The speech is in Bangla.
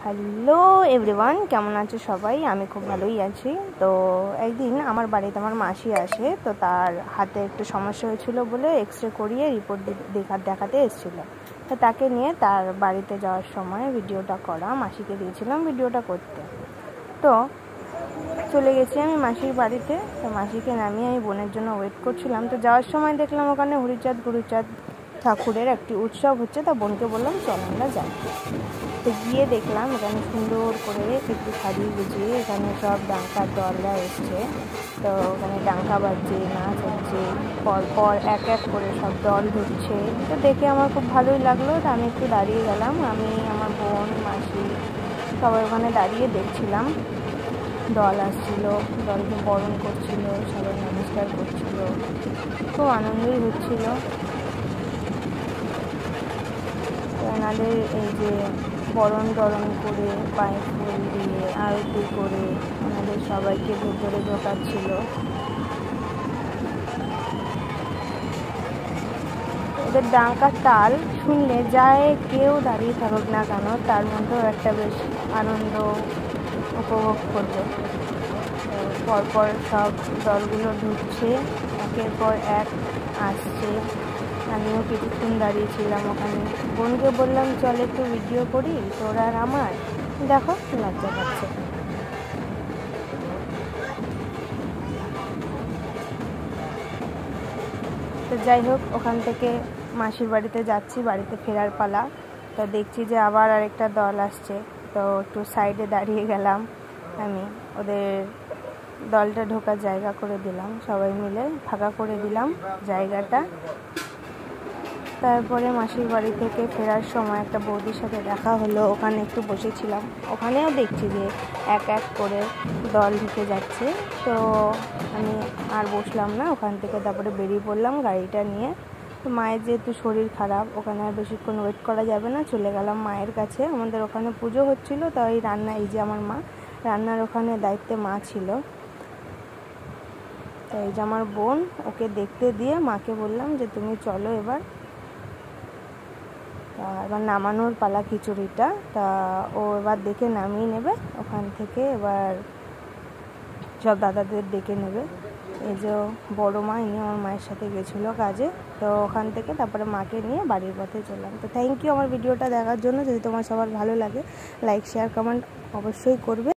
হ্যালো এভরিওয়ান, কেমন আছো সবাই? আমি খুব ভালোই আছি। তো একদিন আমার বাড়িতে আমার মাসি আসে, তো তার হাতে একটু সমস্যা হয়েছিল বলে এক্সরে করিয়ে রিপোর্ট দেখাতে এসেছিলো। তো তাকে নিয়ে তার বাড়িতে যাওয়ার সময় ভিডিওটা করা, মাসিকে দিয়েছিলাম ভিডিওটা করতে। তো চলে গেছি আমি মাসির বাড়িতে। তো মাসিকে নামিয়ে আমি বোনের জন্য ওয়েট করছিলাম। তো যাওয়ার সময় দেখলাম ওখানে হরিচাঁদ গুরুচাঁদ ঠাকুরের একটি উৎসব হচ্ছে। তা বোনকে বললাম চল আমরা যাই। তো গিয়ে দেখলাম এখানে সুন্দর করে একটু শাড়ি গুজিয়ে এখানে সব ডাঙ্কার দলরা এসছে। তো ওখানে ডাঙ্কা বাজছে, নাচ হচ্ছে, পরপর এক এক করে সব দল ঢুকছে। তো দেখে আমার খুব ভালোই লাগলো। তো আমি একটু দাঁড়িয়ে গেলাম, আমি আমার বোন মাসি সবাই ওখানে দাঁড়িয়ে দেখছিলাম। দল আসছিল, দলকে বরণ করছিল, সবাই নমস্কার করছিল, খুব আনন্দই হচ্ছিল। ওনাদের এই যে বরণ টরণ করে পায়ে ফুল দিয়ে আরতি করে ওনাদের সবাইকে ভেতরে ঢোকাচ্ছিল। ওদের ডাঙ্কার তাল শুনলে যায় কেউ দাঁড়িয়ে থাকুক না কেন তার মধ্যেও একটা বেশ আনন্দ উপভোগ করবে। পরপর সব দলগুলো ঢুকছে, একের পর এক আসছে। আমিও কিছুক্ষণ দাঁড়িয়েছিলাম ওখানে। বোনকে বললাম চল একটু ভিডিও করি তোর আর আমার। দেখো লজ্জা পাচ্ছে। তো যাই হোক, ওখান থেকে মাসির বাড়িতে যাচ্ছি, বাড়িতে ফেরার পালা। তো দেখছি যে আবার আরেকটা দল আসছে। তো একটু সাইডে দাঁড়িয়ে গেলাম, আমি ওদের দলটা ঢোকার জায়গা করে দিলাম, সবাই মিলে ফাঁকা করে দিলাম জায়গাটা। তারপরে মাসির বাড়ি থেকে ফেরার সময় একটা বৌদির সাথে দেখা হলো, ওখানে একটু বসেছিলাম। ওখানেও দেখছি যে এক এক করে দল ঢুকে যাচ্ছে। তো আমি আর বসলাম না, ওখান থেকে তারপরে বেরিয়ে পড়লাম গাড়িটা নিয়ে। তো মায়ের যেহেতু শরীর খারাপ, ওখানে আর বেশিক্ষণ ওয়েট করা যাবে না, চলে গেলাম মায়ের কাছে। আমাদের ওখানে পুজো হচ্ছিলো, তাই রান্না, এই যে আমার মা রান্নার ওখানে দায়িত্বে মা ছিল। তো এই যে আমার বোন, ওকে দেখতে দিয়ে মাকে বললাম যে তুমি চলো এবার নামানোর পালা খিচুড়িটা। তা ও এবার দেখে নামিয়ে নেবে ওখান থেকে, এবার সব দাদাদের ডেকে নেবে। এই যে বড় মা, ইনি আমার মায়ের সাথে গেছিলো কাজে। তো ওখান থেকে তারপরে মাকে নিয়ে বাড়ির পথে চললাম। তো থ্যাংক ইউ আমার ভিডিওটা দেখার জন্য। যদি তোমার সবার ভালো লাগে লাইক শেয়ার কমেন্ট অবশ্যই করবে।